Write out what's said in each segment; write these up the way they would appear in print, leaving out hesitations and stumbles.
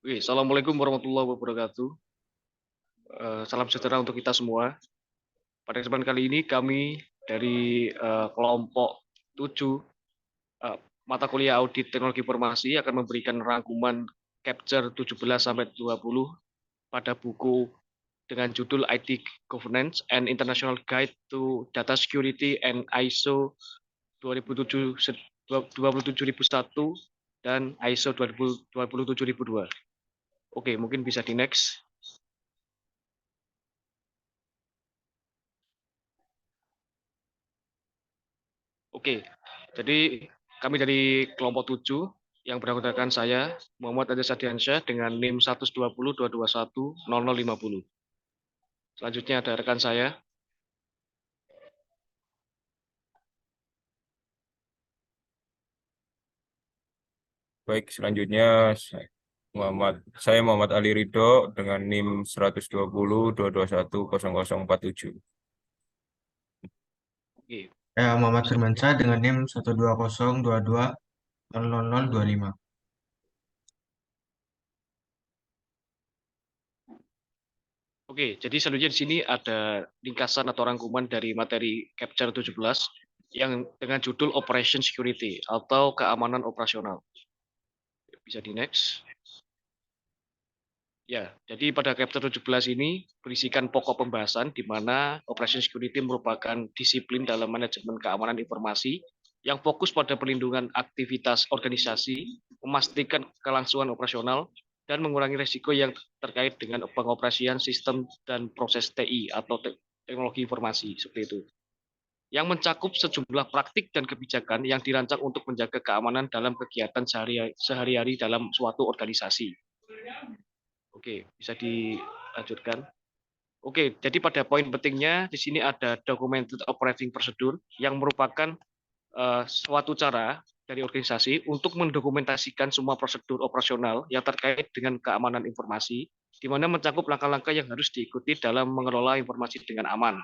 Oke, Assalamualaikum warahmatullahi wabarakatuh. Salam sejahtera untuk kita semua. Pada kesempatan kali ini kami dari kelompok 7 eh, mata kuliah audit teknologi informasi akan memberikan rangkuman capture 17 sampai 20 pada buku dengan judul IT Governance and International Guide to Data Security and ISO 2007 27001 dan ISO 27002. Oke, mungkin bisa di next. Oke, jadi kami dari kelompok 7 yang beranggotakan saya, Muhammad Ade Sadiansyah dengan NIM 120.221.0050. Selanjutnya ada rekan saya. Baik, selanjutnya saya Muhammad Ali Ridho dengan NIM 120.221.0047. Oke, Saya Muhammad bisa. Firmansyah dengan NIM 12022000025. Oke, jadi selanjutnya di sini ada ringkasan atau rangkuman dari materi Capture 17 yang dengan judul Operation Security atau keamanan operasional. Bisa di next. Ya, jadi pada Capture 17 ini berisikan pokok pembahasan di mana Operation Security merupakan disiplin dalam manajemen keamanan informasi yang fokus pada perlindungan aktivitas organisasi, memastikan kelangsungan operasional, dan mengurangi risiko yang terkait dengan pengoperasian sistem dan proses TI atau teknologi informasi seperti itu. Yang mencakup sejumlah praktik dan kebijakan yang dirancang untuk menjaga keamanan dalam kegiatan sehari-hari dalam suatu organisasi. Oke, bisa dilanjutkan. Oke, jadi pada poin pentingnya di sini ada documented operating procedure yang merupakan suatu cara dari organisasi untuk mendokumentasikan semua prosedur operasional yang terkait dengan keamanan informasi, di mana mencakup langkah-langkah yang harus diikuti dalam mengelola informasi dengan aman.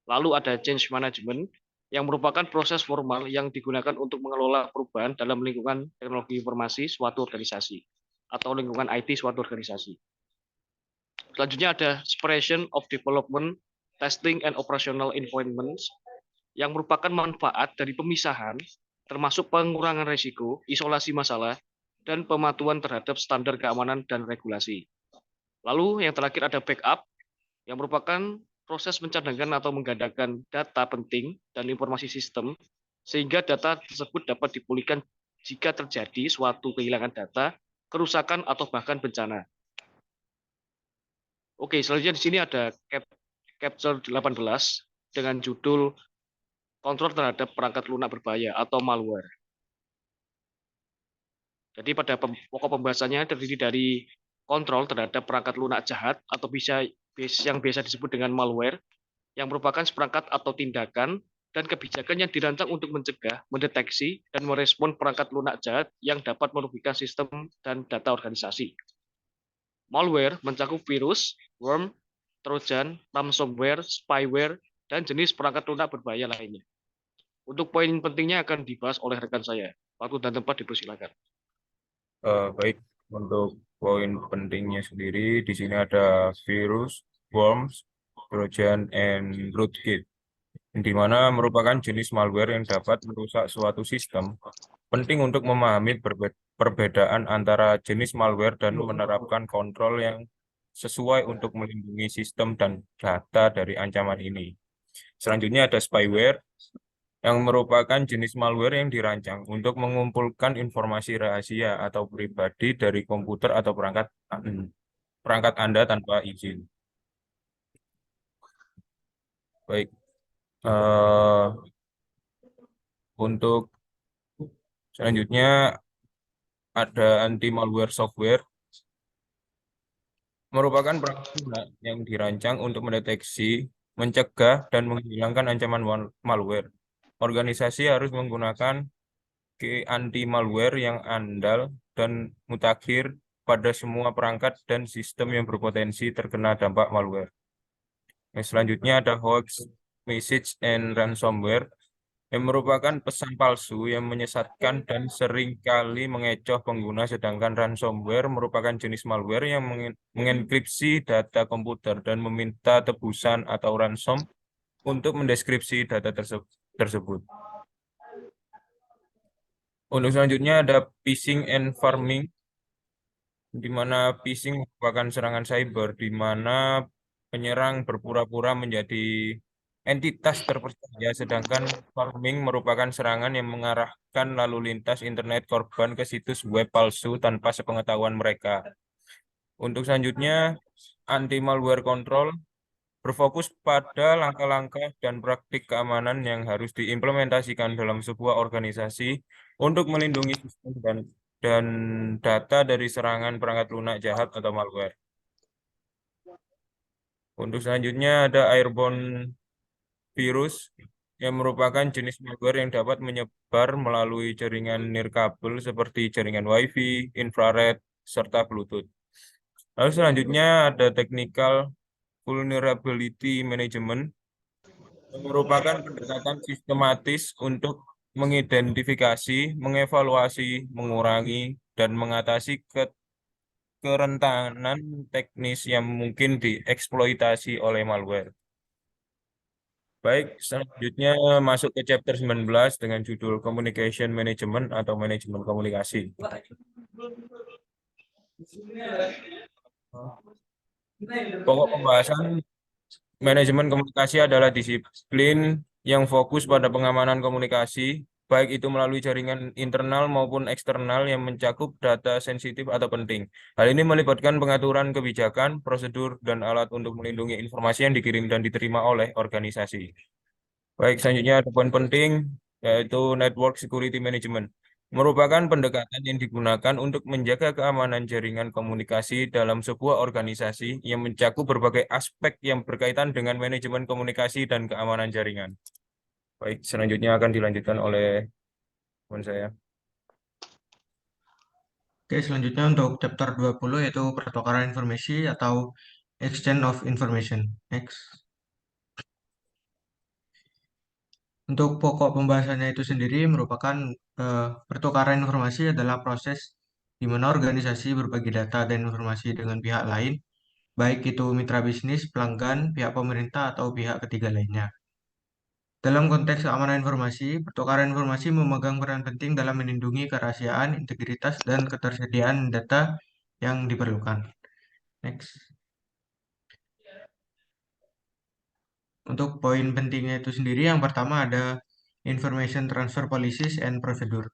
Lalu ada change management yang merupakan proses formal yang digunakan untuk mengelola perubahan dalam lingkungan teknologi informasi suatu organisasi atau lingkungan IT suatu organisasi. Selanjutnya ada separation of development, testing, and operational environments yang merupakan manfaat dari pemisahan, termasuk pengurangan risiko, isolasi masalah, dan pematuhan terhadap standar keamanan dan regulasi. Lalu yang terakhir ada backup, yang merupakan proses mencadangkan atau menggandakan data penting dan informasi sistem, sehingga data tersebut dapat dipulihkan jika terjadi suatu kehilangan data, kerusakan, atau bahkan bencana. Oke, selanjutnya di sini ada Capture 18 dengan judul kontrol terhadap perangkat lunak berbahaya atau malware. Jadi pada pokok pembahasannya terdiri dari kontrol terhadap perangkat lunak jahat atau yang biasa disebut dengan malware, yang merupakan seperangkat atau tindakan dan kebijakan yang dirancang untuk mencegah, mendeteksi, dan merespon perangkat lunak jahat yang dapat merugikan sistem dan data organisasi. Malware mencakup virus, worm, trojan, ransomware, spyware, dan jenis perangkat lunak berbahaya lainnya. Untuk poin pentingnya akan dibahas oleh rekan saya. Waktu dan tempat dipersilakan. Baik, untuk poin pentingnya sendiri di sini ada virus, worms, trojan, and rootkit, di mana merupakan jenis malware yang dapat merusak suatu sistem. Penting untuk memahami perbedaan antara jenis malware dan menerapkan kontrol yang sesuai untuk melindungi sistem dan data dari ancaman ini. Selanjutnya ada spyware, yang merupakan jenis malware yang dirancang untuk mengumpulkan informasi rahasia atau pribadi dari komputer atau perangkat Anda tanpa izin. Baik, untuk selanjutnya ada anti malware software, merupakan perangkat lunak yang dirancang untuk mendeteksi, mencegah, dan menghilangkan ancaman malware. Organisasi harus menggunakan anti malware yang andal dan mutakhir pada semua perangkat dan sistem yang berpotensi terkena dampak malware. Selanjutnya ada hoax, message, and ransomware, yang merupakan pesan palsu yang menyesatkan dan seringkali mengecoh pengguna, sedangkan ransomware merupakan jenis malware yang mengenkripsi data komputer dan meminta tebusan atau ransom untuk mendeskripsi data tersebut. Untuk selanjutnya ada phishing and farming, di mana phishing merupakan serangan cyber, di mana penyerang berpura-pura menjadi entitas terpercaya, sedangkan farming merupakan serangan yang mengarahkan lalu lintas internet korban ke situs web palsu tanpa sepengetahuan mereka. Untuk selanjutnya, anti-malware control berfokus pada langkah-langkah dan praktik keamanan yang harus diimplementasikan dalam sebuah organisasi untuk melindungi sistem dan data dari serangan perangkat lunak jahat atau malware. Untuk selanjutnya ada airborne virus yang merupakan jenis malware yang dapat menyebar melalui jaringan nirkabel seperti jaringan Wi-Fi, infrared, serta Bluetooth. Lalu selanjutnya ada technical vulnerability management yang merupakan pendekatan sistematis untuk mengidentifikasi, mengevaluasi, mengurangi, dan mengatasi kerentanan teknis yang mungkin dieksploitasi oleh malware. Baik, selanjutnya masuk ke chapter 19 dengan judul Communication Management atau Manajemen Komunikasi. Pokok pembahasan manajemen komunikasi adalah disiplin yang fokus pada pengamanan komunikasi, baik itu melalui jaringan internal maupun eksternal yang mencakup data sensitif atau penting. Hal ini melibatkan pengaturan kebijakan, prosedur, dan alat untuk melindungi informasi yang dikirim dan diterima oleh organisasi. Baik, selanjutnya ada poin penting, yaitu Network Security Management. Merupakan pendekatan yang digunakan untuk menjaga keamanan jaringan komunikasi dalam sebuah organisasi yang mencakup berbagai aspek yang berkaitan dengan manajemen komunikasi dan keamanan jaringan. Baik, selanjutnya akan dilanjutkan oleh teman saya. Oke, selanjutnya untuk chapter 20 yaitu pertukaran informasi atau exchange of information. Next. Untuk pokok pembahasannya itu sendiri merupakan pertukaran informasi adalah proses di mana organisasi berbagi data dan informasi dengan pihak lain, baik itu mitra bisnis, pelanggan, pihak pemerintah, atau pihak ketiga lainnya. Dalam konteks keamanan informasi, pertukaran informasi memegang peran penting dalam melindungi kerahasiaan, integritas, dan ketersediaan data yang diperlukan. Next. Untuk poin pentingnya itu sendiri, yang pertama ada Information Transfer Policies and Procedure.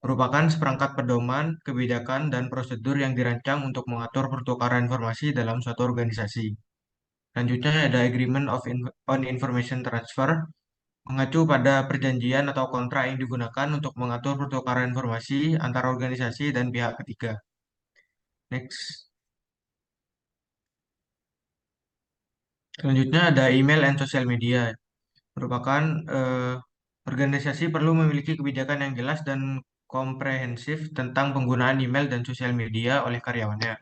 Merupakan seperangkat pedoman, kebijakan, dan prosedur yang dirancang untuk mengatur pertukaran informasi dalam suatu organisasi. Selanjutnya ada Agreement on Information Transfer, mengacu pada perjanjian atau kontrak yang digunakan untuk mengatur pertukaran informasi antara organisasi dan pihak ketiga. Next. Selanjutnya ada email and social media. Merupakan organisasi perlu memiliki kebijakan yang jelas dan komprehensif tentang penggunaan email dan sosial media oleh karyawannya.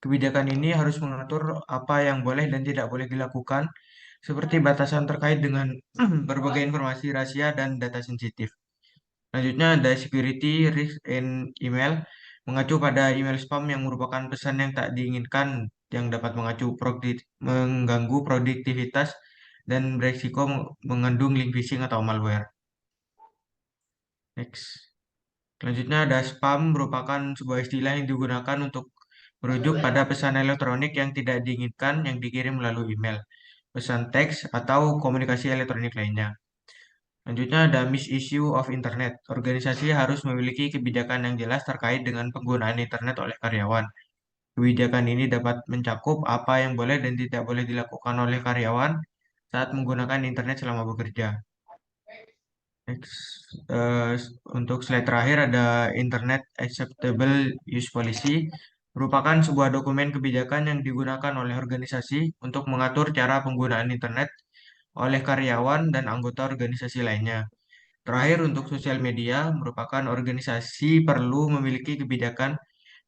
Kebijakan ini harus mengatur apa yang boleh dan tidak boleh dilakukan, seperti batasan terkait dengan berbagai informasi rahasia dan data sensitif. Selanjutnya ada security risk in email, mengacu pada email spam yang merupakan pesan yang tak diinginkan yang dapat mengganggu produktivitas dan beresiko mengandung link phishing atau malware. Next. Selanjutnya ada spam, merupakan sebuah istilah yang digunakan untuk merujuk pada pesan elektronik yang tidak diinginkan yang dikirim melalui email, pesan teks, atau komunikasi elektronik lainnya. Selanjutnya ada misuse of internet. Organisasi harus memiliki kebijakan yang jelas terkait dengan penggunaan internet oleh karyawan. Kebijakan ini dapat mencakup apa yang boleh dan tidak boleh dilakukan oleh karyawan saat menggunakan internet selama bekerja. Next, untuk slide terakhir ada Internet Acceptable Use Policy, merupakan sebuah dokumen kebijakan yang digunakan oleh organisasi untuk mengatur cara penggunaan internet oleh karyawan dan anggota organisasi lainnya. Terakhir, untuk sosial media, merupakan organisasi perlu memiliki kebijakan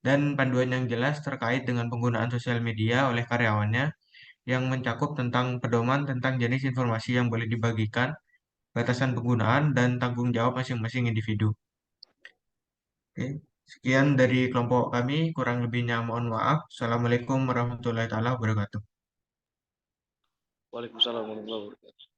dan panduan yang jelas terkait dengan penggunaan sosial media oleh karyawannya yang mencakup tentang pedoman tentang jenis informasi yang boleh dibagikan, batasan penggunaan, dan tanggung jawab masing-masing individu. Oke, sekian dari kelompok kami, kurang lebihnya mohon maaf. Assalamualaikum warahmatullahi taala wabarakatuh. Waalaikumsalam warahmatullahi wabarakatuh.